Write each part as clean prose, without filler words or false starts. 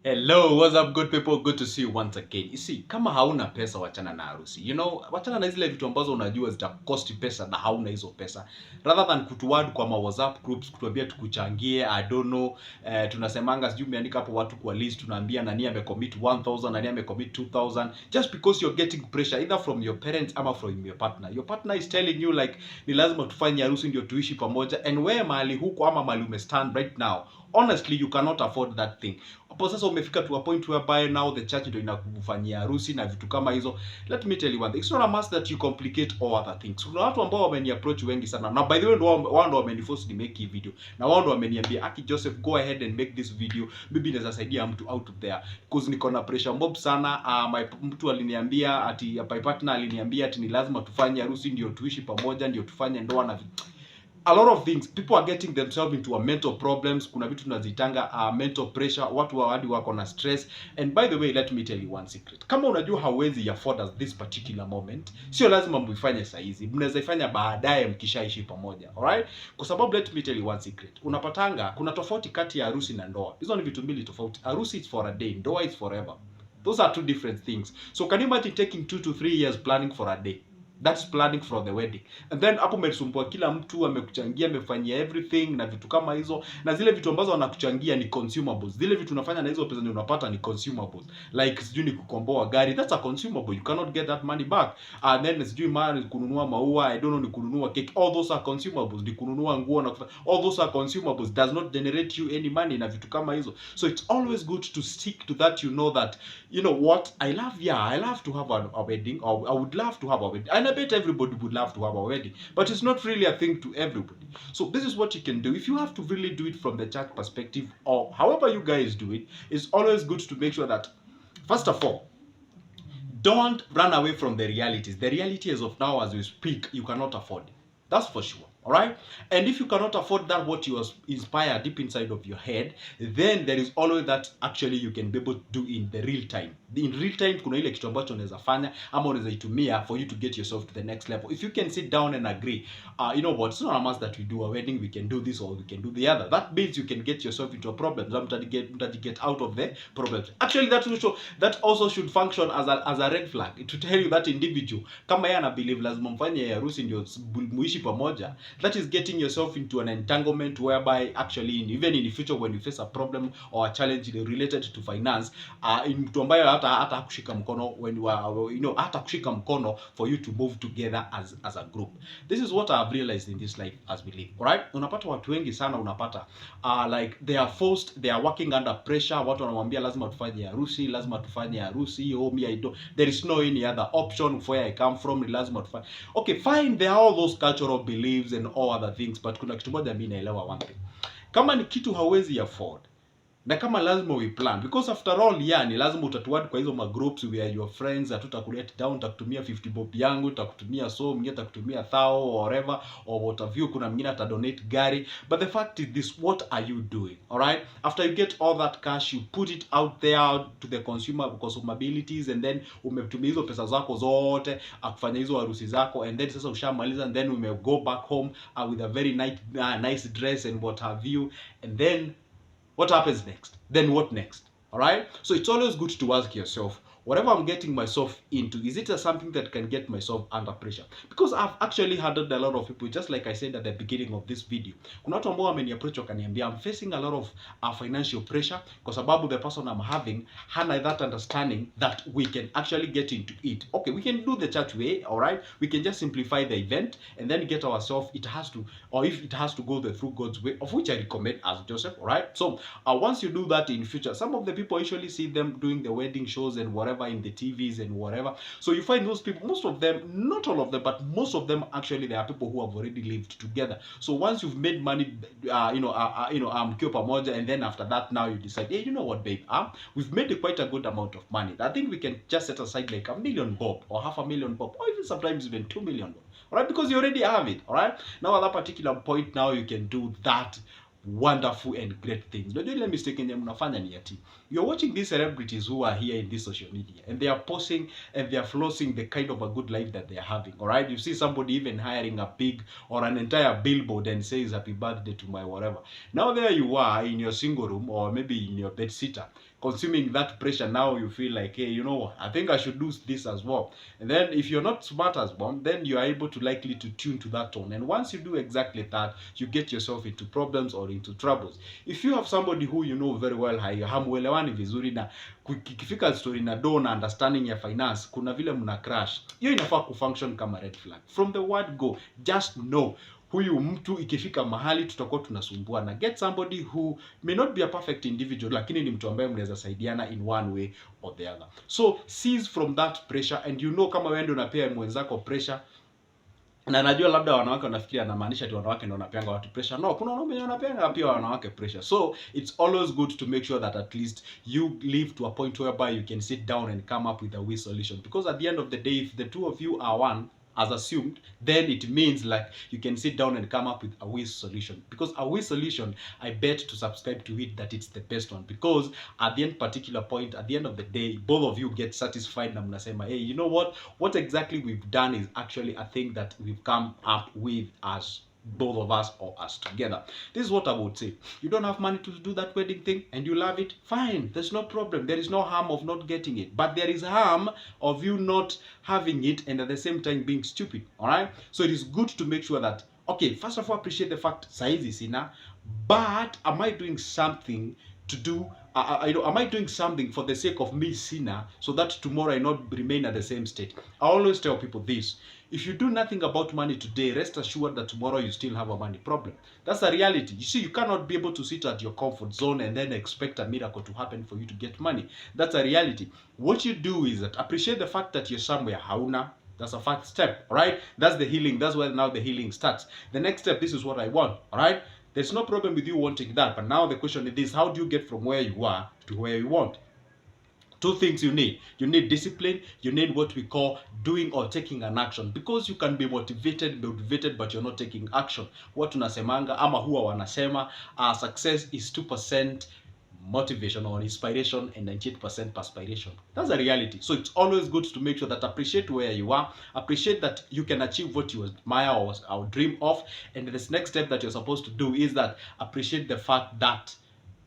Hello, what's up good people? Good to see you once again. You see, kama hauna pesa wachana na harusi. Wachana na zile vitu ambazo unajua zitakosti pesa na hauna hizo pesa. Rather than kutuward kwa ma WhatsApp groups kutuambia tukuchangie, I don't know, tunasemanga sijui umeandika hapo watu kwa list tunaambia nani amecommit 1000, nani amecommit 2000 just because you're getting pressure either from your parents ama from your partner. Your partner is telling you like ni lazima tufanye harusi ndio tuishi pamoja, and wewe mahali huko ama mahali umestand right now, honestly you cannot afford that thing. Hapo sasa umefika to a point whereby now the church ndio inakufanyia harusi na vitu kama hizo. Let me tell you one thing, it's not a must that you complicate all other things. Kuna watu ambao wameni-approach wengi sana, na by the way wao ndio wameniforce ni make hii video, na wao ndio wameniambia Aki Joseph, go ahead and make this video, maybe inaweza saidia mtu out there because niko na pressure mob sana. Mtu aliniambia ati my partner aliniambia ati ni lazima tufanye harusi ndio tuishi pamoja, ndio tufanye ndoa na a lot of things. People are getting themselves into a mental problems. Kuna vitu tunazitanga mental pressure, watu hadi wako na stress. And by the way, let me tell you one secret. Kama unajua hauwezi afford at this particular moment, sio lazima muifanye saa hizi. Mnaweza ifanya baadaye mkishaishi pamoja. Alright? Kwa sababu let me tell you one secret. Unapatanga kuna tofauti kati ya harusi na ndoa. Hizo ni vitu mbili tofauti. Harusi is for a day, ndoa is forever. Those are two different things. So can you imagine taking 2 to 3 years planning for a day? That's planning for the wedding. And then hapo umesumbua kila mtu amekuchangia, amefanyia everything na vitu kama hizo, na zile vitu ambazo wanakuchangia ni consumables. Zile vitu unafanya na hizo pesa ndio unapata ni consumables. Like sijui ni kukomboa gari, that's a consumable. You cannot get that money back. And then sijui mara ni kununua maua, I don't know, ni kununua cake. All those are consumables. Ni kununua nguo na all those are consumables. Does not generate you any money na vitu kama hizo. So it's always good to stick to that. You know that, you know what, I love to have a wedding, or I would love to have a wedding. And I bet everybody would love to have a wedding, but it's not really a thing to everybody. So this is what you can do. If you have to really do it from the church perspective, or however you guys do it, it's always good to make sure that, first of all, don't run away from the realities. The reality as of now, as we speak, you cannot afford it. That's for sure. All right? And if you cannot afford that, what you inspire deep inside of your head, then there is always that actually you can be able to do in the real time. In real time, kuna ile kitu ambacho unaweza fanya ama unaweza itumia for you to get yourself to the next level. If you can sit down and agree, you know what, it's not a must that we do a wedding, we can do this or we can do the other. That means you can get yourself into a problem. That get out of the problems. Actually, that also should function as a red flag to tell you that individual, kama yeye ana believe lazima mfanye harusi ndio muishi pamoja, that is getting yourself into an entanglement whereby actually even in the future when you face a problem or a challenge related to finance, mtu ambaye hata kushika mkono when you are, you know, hata kushika mkono for you to move together as a group. This is what I have realized in this life as we live. Alright? Unapata watu wengi sana unapata like they are forced, they are working under pressure. Watu wanamwambia lazima tufanye harusi, lazima tufanye harusi. Oh me, I don't, there is no any other option where I come from, lazima tufanye. Okay, fine, there are all those cultural beliefs and all other things, but kuna kitu moja mimi naelewa one thing. Kama ni kitu hauwezi afford, na kama lazima we plan, because after all ni lazima utatuad kwa hizo magroups where your friends, hatutakulet down, takutumia 50 bob yangu, takutumia so mwingine takutumia 1000 or whatever, or what have you, kuna mwingine atadonate gari. But the fact is this, what are you doing? All right, after you get all that cash, you put it out there to the consumabilities, and then umetumia hizo pesa zako zote akufanya hizo harusi zako, and then sasa ushamaliza, and then ume go back home with a very nice dress and what have you, and then what happens next? Then what next? All right? So it's always good to ask yourself, whatever I'm getting myself into, is it something that can get myself under pressure? Because I've actually handled a lot of people, just like I said at the beginning of this video. Kuna watu ambao wameni-approach wakaniambia, I'm facing a lot of financial pressure kwa sababu the person I'm having hana that understanding that we can actually get into it. Okay, we can do the church way, all right? We can just simplify the event and then get ourselves, it has to, or if it has to go through God's way, of which I recommend as Joseph, all right? So once you do that in future, some of the people usually see them doing the wedding shows and whatever in the TVs and whatever. So you find those people, most of them, not all of them, but most of them actually, they are people who have already lived together. So once you've made money, mkiwa pamoja, and then after that now you decide, hey, you know what, babe, we've made quite a good amount of money. I think we can just set aside like $1 million bob or $500,000 bob, or even sometimes even $2 million bob. All right, because you already have it. All right, now at that particular point, now you can do that wonderful and great things. Don't do ile mistake yenye mnafanya ni ati you're watching these celebrities who are here in this social media, and they are posting and they are flossing the kind of a good life that they are having. All right, you see somebody even hiring a pig or an entire billboard and says happy birthday to my whatever. Now there you are in your single room or maybe in your bed sitter, consuming that pressure, now you feel like, hey, you know what, I think I should do this as well. And then if you're not smart as well, then you are able to likely to tune to that tone. And once you do exactly that, you get yourself into problems or into troubles. If you have somebody who you know very well, hamuelewani vizuri, na kikifika story na do na understanding ya finance, kuna vile mna crash, hiyo inafaa kufunction kama red flag from the word go. Just know huyu mtu ikifika mahali tutakuwa tunasumbua, na get somebody who may not be a perfect individual, lakini ni mtu ambaye mnaweza saidiana in one way or the other. So cease from that pressure, and you know, kama wewe ndio unapea mwenzako pressure, na najua labda wanawake wanafikiria anamaanisha ati wanawake ndio wanapeanga watu pressure. No, kuna wanaume wanapeanga pia wanawake pressure. So it's always good to make sure that at least you live to a point whereby you can sit down and come up with a way solution, because at the end of the day, if the two of you are one, as assumed, then it means like you can sit down and come up with a way solution. Because a way solution, I bet to subscribe to it that it's the best one, because at the end particular point, at the end of the day, both of you get satisfied na mnasema, hey, you know what exactly we've done is actually a thing that we've come up with as both of us or us together. This is what I would say. You don't have money to do that wedding thing and you love it, fine, there's no problem. There is no harm of not getting it, but there is harm of you not having it and at the same time being stupid. All right, so it is good to make sure that, okay, first of all, appreciate the fact saizi sina, but am I doing something to do, am I doing something for the sake of me sina, so that tomorrow I not remain at the same state? I always tell people this: if you do nothing about money today, rest assured that tomorrow you still have a money problem. That's a reality. You see, you cannot be able to sit at your comfort zone and then expect a miracle to happen for you to get money. That's a reality. What you do is that appreciate the fact that you're somewhere huna. That's a first step, all right? That's the healing. That's where now the healing starts. The next step, this is what I want, all right? There's no problem with you wanting that, but now the question is, how do you get from where you are to where you want? Two things you need. You need discipline. You need what we call doing or taking an action, because you can be motivated, but you're not taking action. What tunasemanga ama huwa wanasema, success is 2% motivation or inspiration and 98% perspiration. That's a reality. So it's always good to make sure that appreciate where you are, appreciate that you can achieve what you admire or dream of, and this next step that you're supposed to do is that appreciate the fact that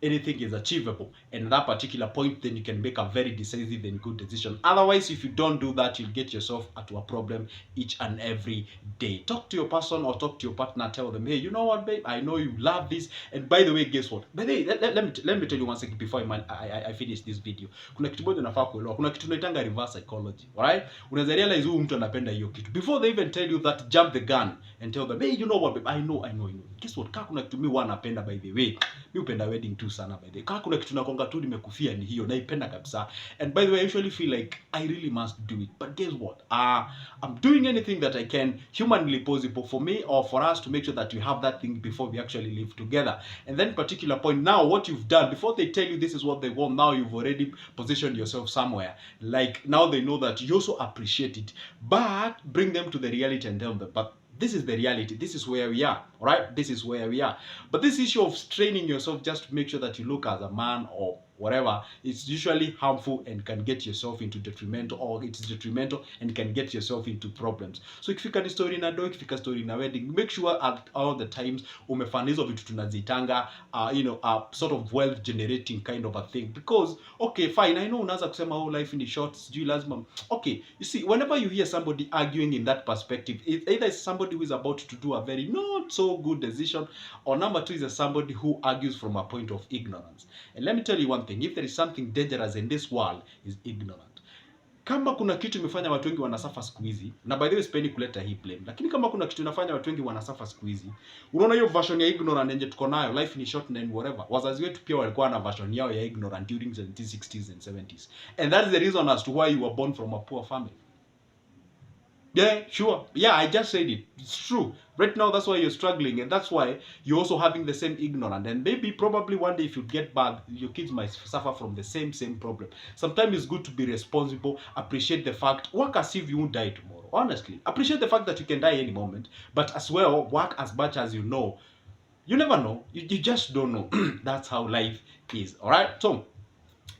anything is achievable, and at that particular point, then you can make a very decisive and good decision. Otherwise, if you don't do that, you'll get yourself into a problem each and every day. Talk to your person or talk to your partner. Tell them, hey, you know what, babe, I know you love this, and by the way, guess what? But hey, let me tell you one second before I finish this video. Kuna kitu moja unafaa kuelewa. Kuna kitu tunaitanga reverse psychology, alright? Unaweza realize huyu mtu anapenda hiyo kitu. Before they even tell you that, jump the gun and tell them, hey, you know what, babe, I know. Guess what? Kaka kuna kitu mimi wanapenda, by the way. Mimi upenda wedding too sana, by the way. Kaka kuna kitu nakonga tu nimekufia ni hiyo, naipenda kabisa. And by the way, I usually feel like I really must do it. But guess what? I'm doing anything that I can humanly possible for me or for us to make sure that we have that thing before we actually live together. And then particular point, now what you've done, before they tell you this is what they want, now you've already positioned yourself somewhere. Like now they know that you also appreciate it. But bring them to the reality and tell them, but this is the reality. This is where we are. All right? This is where we are. But this issue of straining yourself just to make sure that you look as a man or whatever, it's usually harmful and can get yourself into detrimental, or it's detrimental and can get yourself into problems. So ikifika ni story na do, ikifika story na wedding, make sure at all the times umefanya hizo vitu tunazitanga sort of wealth generating kind of a thing. Because okay, fine, I know unaanza kusema oh, life in short, sijui lazima. Okay, you see, whenever you hear somebody arguing in that perspective, it's either somebody who is about to do a very not so good decision, or number two is somebody who argues from a point of ignorance. And let me tell you one thing, if there is something dangerous in this world, is ignorant. Kama kuna kitu imefanya watu wengi wanasafa siku hizi, na by the way sipendi kuleta hii blame, lakini kama kuna kitu inafanya watu wengi wanasafa siku hizi, unaona hiyo version ya ignorant nje tuko nayo, life in short and whatever. Wazazi wetu pia walikuwa na version yao ya ignorant during the 1960s and 70s. And that's the reason as to why you were born from a poor family. Yeah, sure. Yeah, I just said it. It's true. Right now, that's why you're struggling, and that's why you're also having the same ignorance. And maybe, probably one day, if you get bad, your kids might suffer from the same problem. Sometimes it's good to be responsible. Appreciate the fact. Work as if you won't die tomorrow. Honestly, appreciate the fact that you can die any moment. But as well, work as much as you know. You never know. You just don't know. That's how life is. All right. So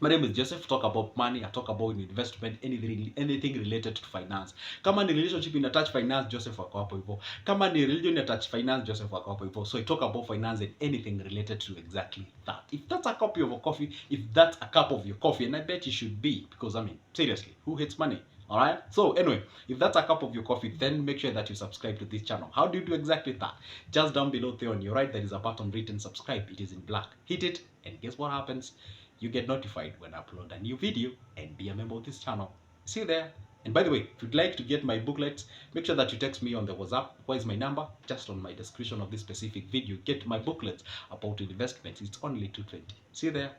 My name is Joseph. Talk about money. I talk about investment, anything related to finance. Kama ni relationship in touch finance, Joseph wako hapo hivyo. Kama ni religion in touch finance, Joseph wako hapo hivyo. So I talk about finance and anything related to exactly that. If that's a copy of a coffee, if that's a cup of your coffee, and I bet you should be, because I mean, seriously, who hates money? All right. So anyway, if that's a cup of your coffee, then make sure that you subscribe to this channel. How do you do exactly that? Just down below there on your right, there is a button written subscribe. It is in black. Hit it, and guess what happens? You get notified when I upload a new video and be a member of this channel. See you there. And by the way, if you'd like to get my booklets, make sure that you text me on the WhatsApp. Where is my number? Just on my description of this specific video. Get my booklets about investments. It's only $220. See you there.